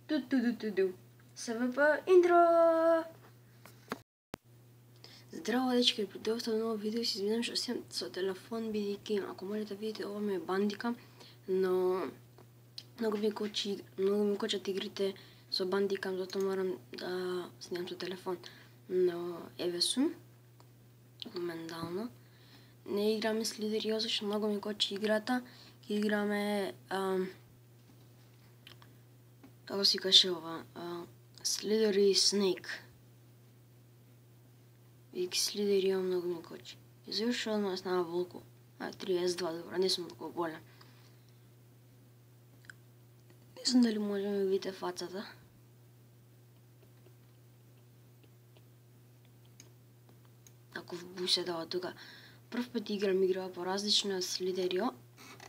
Ту-ту-ту-ту-ту. СВП интро! Здраво, дечки, продължавам ново видео. Си извинявам, че съм с телефон, бидейки, ако можете да видите, ова ми е бандика, но много ми кочат игрите со бандикам, затоа морам да снимам со телефон. Но еве сум, моментално. Не играме с лидери, зашто много ми кочи играта. Играме, како си каже ова, Slithery Snake. Видите, Slithery много ми кочи. И зашто одма стана волко. 32, добро, не сум толку голем. Не знам дали може да ми видите фацата. Ако буј се дава тука. Прв пат играм игра по-различна с Slithery.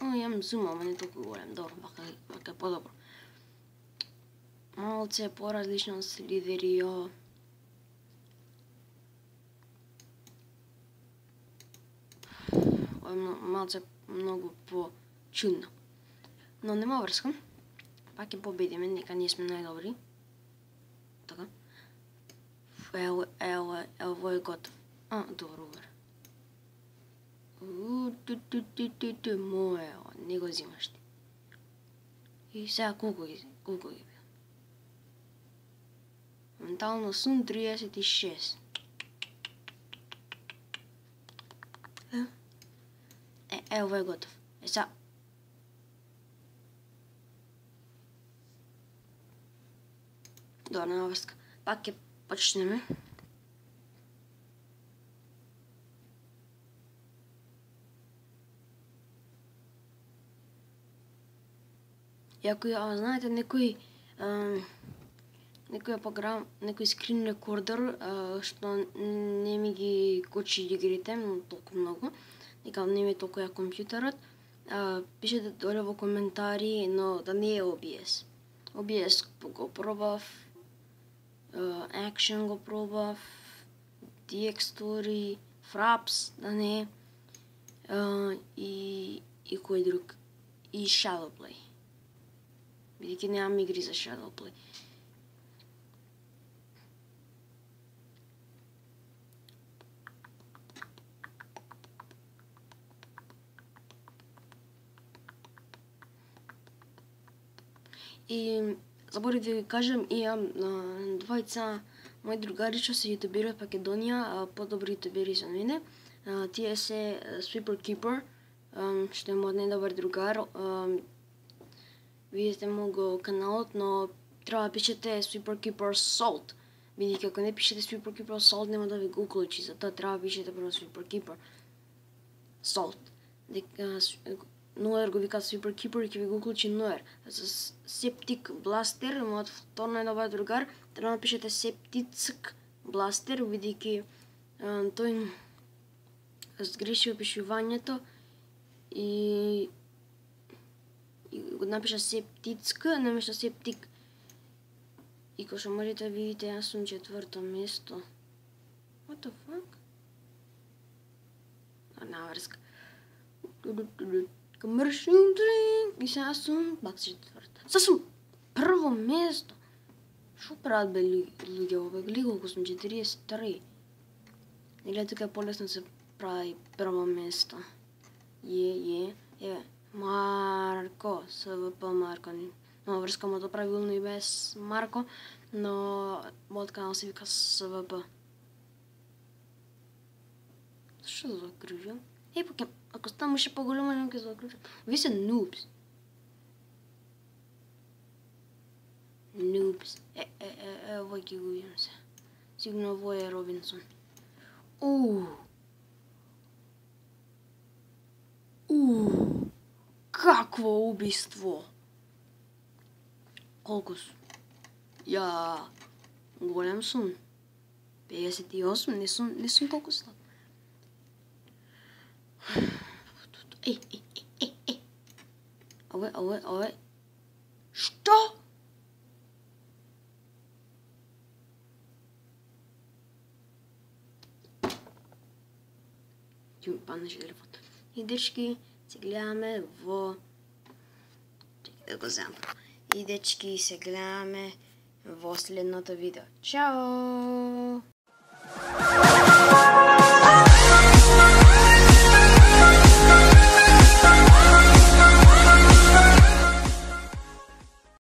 Имам зум, ама не толку голем. Добро, вака е по-добро. Малце е по-различно од Slithery. Малце многу по-чудно. Но нема врска. Пак ќе победиме, нека ние сме најдобри. Така. Ево е готов. Добро убер. Моје, не го взимаш ти. И сега колку ги бил? Ментално сум 36. Ево е готов. Сега. Добро, нема врска. Пак ќе почнеме. И ако знаете некој скрин рекордер што не ми ги кочи игрите толку многу, нека не ми е толку ја компјутерот, пишете доле во коментари, но да не е OBS. OBS го пробав, Action го пробав, DxTory, Fraps, да не е, и кој друг, и Shadowplay. Бидејќи немам игри за Shadowplay. И заборив да ви кажам, имам двајца мои другари што се јутубери од Македонија, подобри јутубери со мене. Тие се Sweeper Keeper, што е мојот најдобар другар. Видите му го каналот, но треба да пишете Sweeper Keeper Salt. Бидејќи ако не пишете Sweeper Keeper Salt, нема да ви го уклучи, затоа треба да пишете прво Sweeper Keeper Salt. Ноер го викаат Sweeper Keeper и ќе ви го уклучи Ноер. За Septic Blaster, мојот втор најдобар другар, треба да пишете Septic Blaster, бидејќи тој сгреши опишувањето и го напиша Septic, наместо Septic. И кој што можете да видите, јас сум 4-то место. What the fuck? Нема врска. Commercial drink. И сега сум пак 4-та. Сега сум прво место. Шо прават бе луѓе ове? Гледа колку сум 43. Или тука е полесно се прави прво место. Еве. Марко, СВП Марко. Нема врска, ма тоа правилно и без Марко, но мојот канал се вика СВП. Зашто да закружам? Пак ако ставам уште поголема, нема ќе закружам. Ви се noobs. Noobs. Овој ќе го видам се. Сигурно овој е Робинсон. Какво убиство! Колку сум? Голем сум. 58, не сум толку слаб. Ове. Што? Ќе ми паднеше телефон. И дечки, се гледаме во... Чекай да го земам. и дечки се гледаме во следното видео. Чао!